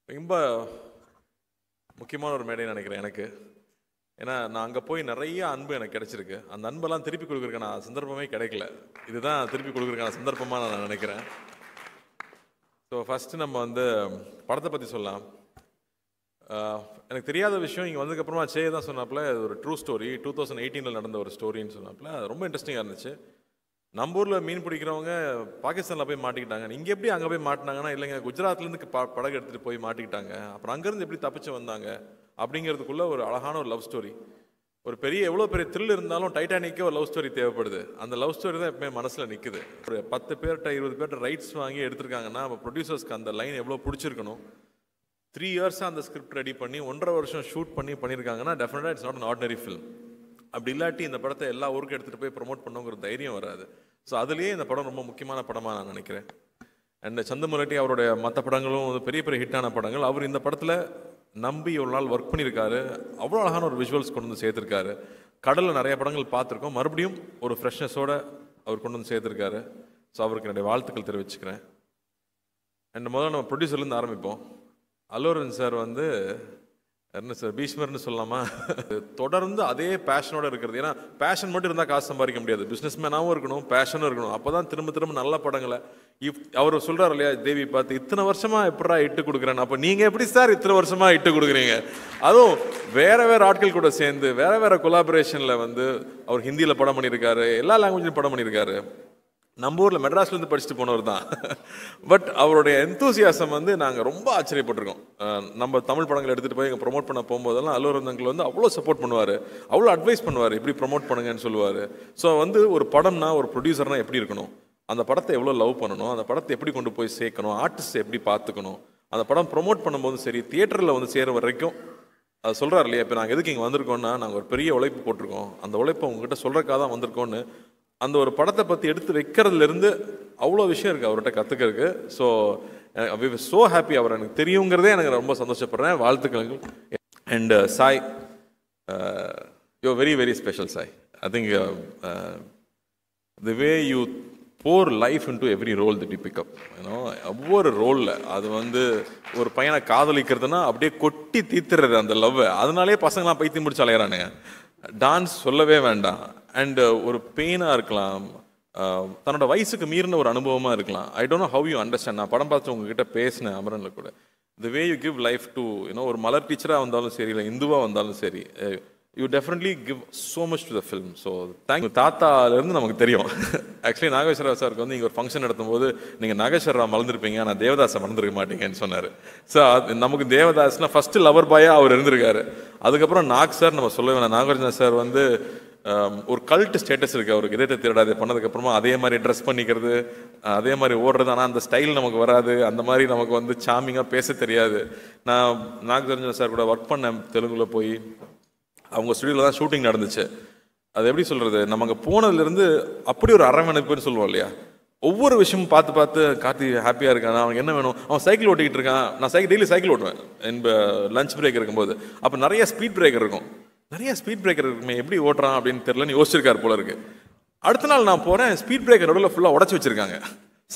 ரொம்ப முக்கியமான ஒரு மேடைன்னு நினைக்கிறேன் எனக்கு. ஏன்னா நான் அங்கே போய் நிறைய அன்பு எனக்கு கிடைச்சிருக்கு. அந்த அன்பெல்லாம் திருப்பி கொடுக்குறதுக்கான சந்தர்ப்பமே கிடைக்கல. இதுதான் திருப்பி கொடுக்குறதுக்கான சந்தர்ப்பமாக நான் நினைக்கிறேன். ஸோ ஃபஸ்ட்டு நம்ம வந்து படத்தை பற்றி சொல்லலாம். எனக்கு தெரியாத விஷயம் இங்கே வந்ததுக்கப்புறமா சே தான் சொன்னாப்புல, ஒரு ட்ரூ ஸ்டோரி 2018 நடந்த ஒரு ஸ்டோரின்னு சொன்னாப்புல. அது ரொம்ப இன்ட்ரெஸ்டிங்காக இருந்துச்சு. நம்ம ஊரில் மீன் பிடிக்கிறவங்க பாகிஸ்தானில் போய் மாட்டிக்கிட்டாங்க. இங்கே எப்படி அங்கே போய் மாட்டினாங்கன்னா, இல்லைங்க குஜராத்லேருந்து படகு எடுத்துகிட்டு போய் மாட்டிக்கிட்டாங்க, அப்புறம் அங்கேருந்து எப்படி தப்பிச்சு வந்தாங்க அப்படிங்கிறதுக்குள்ள ஒரு அழகான ஒரு லவ் ஸ்டோரி. ஒரு பெரிய எவ்வளோ பெரிய த்ரில் இருந்தாலும் டைட்டானிக்கே ஒரு லவ் ஸ்டோரி தேவைப்படுது. அந்த லவ் ஸ்டோரி தான் எப்பவுமே மனசில் நிற்குது. ஒரு 10 பேர்கிட்ட 20 பேர்கிட்ட ரைட்ஸ் வாங்கி எடுத்திருக்காங்கன்னா அப்போ ப்ரொடியூசர்ஸ்க்கு அந்த லைன் எவ்வளோ பிடிச்சிருக்கணும். 3 இயர்ஸாக அந்த ஸ்கிரிப்ட் ரெடி பண்ணி 1.5 வருஷம் ஷூட் பண்ணியிருக்காங்கன்னா டெஃபினட்டாக it's not an ordinary film. அப்படி இல்லாட்டி இந்த படத்தை எல்லா ஊருக்கும் எடுத்துகிட்டு போய் ப்ரொமோட் பண்ணுங்கிற தைரியம் வராது. ஸோ அதுலேயே இந்த படம் ரொம்ப முக்கியமான படமாக நான் நினைக்கிறேன். அண்ட் சந்தமுலட்டி அவருடைய மற்ற படங்களும் பெரிய பெரிய ஹிட்டான படங்கள். அவர் இந்த படத்தில் நம்பி ஒரு நாள் ஒர்க் பண்ணியிருக்காரு. அவ்வளோ அழகான ஒரு விஷுவல்ஸ் கொண்டு வந்து சேர்த்துருக்காரு. கடலில் நிறைய படங்கள் பார்த்துருக்கோம், மறுபடியும் ஒரு ஃப்ரெஷ்னஸோடு அவர் கொண்டு வந்து சேர்த்துருக்காரு. ஸோ அவருக்கு என்னுடைய வாழ்த்துக்கள் தெரிவிச்சுக்கிறேன். அண்ட் முதல்ல நம்ம ப்ரொடியூசர்லேருந்து ஆரம்பிப்போம். அல்லு அர்ஜுன் சார் வந்து என்ன சார் பீஷ்மர்னு சொல்லலாமா, தொடர்ந்து அதே பேஷனோடு இருக்கிறது. ஏன்னா பேஷன் மட்டும் இருந்தால் காசு சம்பாதிக்க முடியாது. பிஸ்னஸ் மேனாகவும் இருக்கணும், பேஷனும் இருக்கணும். அப்போ தான் திரும்ப திரும்ப நல்ல படங்களை அவர் சொல்கிறார் இல்லையா, தேவி பார்த்து இத்தனை வருஷமாக எப்படா இட்டு கொடுக்குறேன். அப்போ நீங்கள் எப்படி சார் இத்தனை வருஷமாக இட்டு கொடுக்குறீங்க? அதுவும் வேறு வேறு ஆட்கள் கூட சேர்ந்து வேறு வேறு கொலாபரேஷனில் வந்து அவர் ஹிந்தியில் படம் பண்ணியிருக்காரு, எல்லா லாங்குவேஜ்லையும் படம் பண்ணியிருக்காரு. நம்ம ஊரில் மெட்ராஸ்லேருந்து படிச்சுட்டு போனவர் தான். பட் அவருடைய எந்தூசியாசம் வந்து நாங்கள் ரொம்ப ஆச்சரியப்பட்டிருக்கோம். நம்ம தமிழ் படங்கள் எடுத்துகிட்டு போய் எங்கள் ப்ரொமோட் பண்ண போகும்போதெல்லாம் அல்லு அர்ஜுன் அங்கிள் வந்து அவ்வளோ சப்போர்ட் பண்ணுவார், அவ்வளோ அட்வைஸ் பண்ணுவார், இப்படி ப்ரொமோட் பண்ணுங்கன்னு சொல்லுவார். ஸோ வந்து ஒரு படம்னா ஒரு ப்ரொடியூசர்னால் எப்படி இருக்கணும், அந்த படத்தை எவ்வளோ லவ் பண்ணணும், அந்த படத்தை எப்படி கொண்டு போய் சேர்க்கணும், ஆர்டிஸ்ட் எப்படி பார்த்துக்கணும், அந்த படம் ப்ரொமோட் பண்ணும்போதும் சரி, தியேட்டரில் வந்து சேர வரைக்கும் அது சொல்கிறார் இல்லையா. இப்போ நாங்கள் எதுக்கு இங்கே வந்திருக்கோன்னா, நாங்கள் ஒரு பெரிய உழைப்பு போட்டிருக்கோம், அந்த உழைப்பை உங்ககிட்ட சொல்கிறக்காக தான் வந்திருக்கோன்னு அந்த ஒரு படத்தை பற்றி எடுத்து வைக்கிறதுலேருந்து அவ்வளோ விஷயம் இருக்குது அவர்கிட்ட கற்றுக்கிறதுக்கு. So we are so happy. அவர் எனக்கு தெரியுங்கிறதே எனக்கு ரொம்ப சந்தோஷப்படுறேன். வாழ்த்துக்கள். And Sai, you very very special Sai. I think the way you pour life into every role that you pick up, you know, ஒவ்வொரு ரோலில் அது வந்து ஒரு பையனை காதலிக்கிறதுனா அப்படியே கொட்டி தீத்துறது அந்த லவ்வை. அதனாலே பசங்களாம் பைத்தியம் முடிச்சு அலையிறானுங்க. டான்ஸ் சொல்லவே வேண்டாம். அண்ட் ஒரு பெயினாக இருக்கலாம், தன்னோட வயசுக்கு மீறின ஒரு அனுபவமாக இருக்கலாம். I don't know how you understand. நான் படம் பார்த்து உங்ககிட்ட பேசினேன் அமரனில் கூட. The way you give life to, you know, ஒரு மலர் டீச்சராக வந்தாலும் சரி, இல்லை இந்துவாக வந்தாலும் சரி, you definitely give so much to the film. So thank you. தாத்தாலேருந்து நமக்கு தெரியும். ஆக்சுவலி நாகேஸ்வர சாருக்கு வந்து இங்கே ஒரு ஃபங்க்ஷன் நடத்தும் போது நீங்கள் நாகேஸ்வரராவ் மறந்துருப்பீங்க, ஆனால் தேவதாஸை மறந்துருக்க மாட்டீங்கன்னு சொன்னார். ஸோ நமக்கு தேவதாஸ்னா ஃபஸ்ட்டு லவர் பாயாக அவர் இருந்திருக்காரு. அதுக்கப்புறம் நாக் சார் நம்ம சொல்ல வேணாம். நாகார்ஜுன சார் வந்து ஒரு கல்ட் ஸ்டேட்டஸ் இருக்குது அவருக்கு. இதயத்தை திருடாது பண்ணதுக்கப்புறமா அதே மாதிரி ட்ரெஸ் பண்ணிக்கிறது, அதே மாதிரி ஓடுறது. ஆனால் அந்த ஸ்டைல் நமக்கு வராது, அந்த மாதிரி நமக்கு வந்து சாமிங்காக பேச தெரியாது. நான் நாகார்ஜுன சார் கூட ஒர்க் பண்ணேன் தெலுங்குல போய். அவங்க ஸ்டுடியோவில் தான் ஷூட்டிங் நடந்துச்சு. அது எப்படி சொல்கிறது, நம்ம அங்கே போனதுலேருந்து அப்படி ஒரு அரவணைப்புன்னு சொல்லுவோம் இல்லையா. ஒவ்வொரு விஷயமும் பார்த்து பார்த்து கார்த்தி ஹாப்பியாக இருக்கான், அவனுக்கு என்ன வேணும், அவன் சைக்கிள் ஓட்டிக்கிட்டு இருக்கான். நான் டெய்லி சைக்கிள் ஓட்டுவேன் லஞ்ச் பிரேக் இருக்கும்போது. அப்போ நிறைய ஸ்பீட் பிரேக்கர் இருக்கும், நிறைய ஸ்பீட் பிரேக்கர் இருக்குமே, எப்படி ஓட்டுறான் அப்படின்னு தெரியலன்னு யோசிச்சிருக்காரு போல இருக்கு. அடுத்த நாள் நான் போகிறேன், ஸ்பீட் பிரேக்கர் நடுவில் ஃபுல்லாக உடச்சி வச்சிருக்காங்க,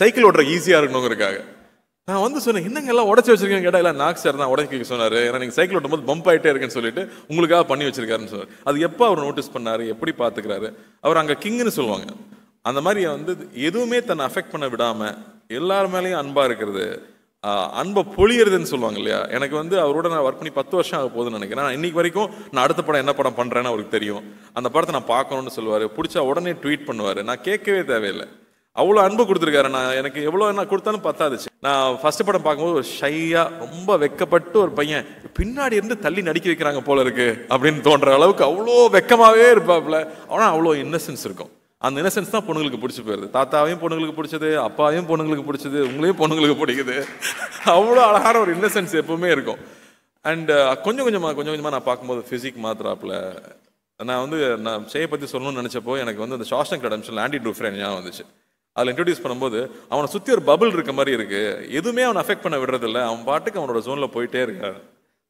சைக்கிள் ஓட்டுற ஈஸியாக இருக்கணுங்கிறக்காக. நான் வந்து சொன்னேன், என்னங்க எல்லாம் உடச்சி வச்சிருக்கேன் கேட்டால், இல்லை நாக் சார் தான் உடச்சி சொன்னார், ஏன்னா நீங்கள் சைக்கிள் ஓட்டும் போது பம்ப் ஆகிட்டே இருக்குன்னு சொல்லிட்டு உங்களுக்காக பண்ணி வச்சிருக்காருன்னு சொன்னார். அது எப்போ அவர் நோட்டீஸ் பண்ணார், எப்படி பார்த்துக்கிறாரு அவர். அங்கே கிங்குன்னு சொல்லுவாங்க. அந்த மாதிரி வந்து எதுவுமே தன்னை அஃபெக்ட் பண்ண விடாமல் எல்லார் மேலேயும் அன்பாக இருக்கிறது, அன்பை பொழியறதுன்னு சொல்லுவாங்க இல்லையா. எனக்கு வந்து அவரோட நான் ஒர்க் பண்ணி 10 வருஷம் ஆக போகுதுன்னு நினைக்கிறேன். இன்னைக்கு வரைக்கும் நான் அடுத்த படம் என்ன படம் பண்ணுறேன்னு அவருக்கு தெரியும். அந்த படத்தை நான் பார்க்கணுன்னு சொல்லுவார், பிடிச்சா உடனே ட்வீட் பண்ணுவார். நான் கேட்கவே தேவையில்லை, அவ்வளோ அன்பு கொடுத்துருக்காரு. நான் எனக்கு எவ்வளோ என்ன கொடுத்தாலும் பத்தாதுச்சு. நான் ஃபர்ஸ்ட் படம் பார்க்கும்போது ஒரு ஷையாக ரொம்ப வெக்கப்பட்டு ஒரு பையன் பின்னாடி இருந்து தள்ளி நடிக்க வைக்கிறாங்க போல இருக்கு அப்படின்னு தோன்ற அளவுக்கு அவ்வளோ வெக்கமாகவே இருப்பாப்புல. ஆனால் அவ்வளோ இன்னசென்ஸ் இருக்கும். அந்த இன்னசென்ஸ் தான் பொண்ணுங்களுக்கு பிடிச்சி போயிருது. தாத்தாவையும் பொண்ணுங்களுக்கு பிடிச்சது, அப்பாவையும் பொண்ணுங்களுக்கு பிடிச்சது, உங்களையும் பொண்ணுங்களுக்கு பிடிக்குது. அவ்வளோ அழகான ஒரு இன்னசென்ஸ் எப்பவுமே இருக்கும். அண்ட் கொஞ்சம் கொஞ்சமாக நான் பார்க்கும்போது ஃபிசிக் மாத்திராப்புல. நான் வந்து நான் செய்ய பற்றி சொல்லணும்னு நினச்சப்போ எனக்கு வந்து அந்த ஷாஷங்க் ரிடெம்ப்ஷன் ஆண்டி ட்ரூஃப்ரேன் ஞாபகம் வந்துச்சு. அதில் இன்ட்ரடியூஸ் பண்ணும்போது அவனை சுற்றி ஒரு பபிள் இருக்க மாதிரி இருக்குது, எதுவுமே அவனை அஃபெக்ட் பண்ண விடுறதில்ல, அவன் பாட்டுக்கு அவனோட ஜோனில் போயிட்டே இருக்காரு.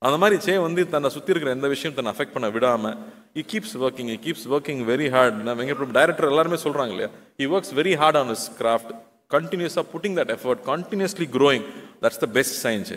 அந்த மாதிரி சே வந்து தன்னை சுற்றி இருக்கிற எந்த விஷயம் தன்னை அஃபெக்ட் பண்ண விடாமல் he keeps working very hard. நான் வெங்கட் பிரபு டைரக்டர் எல்லாருமே சொல்கிறாங்க இல்லையா, he works very hard on his craft. continuously putting that effort, continuously growing, that's the best science.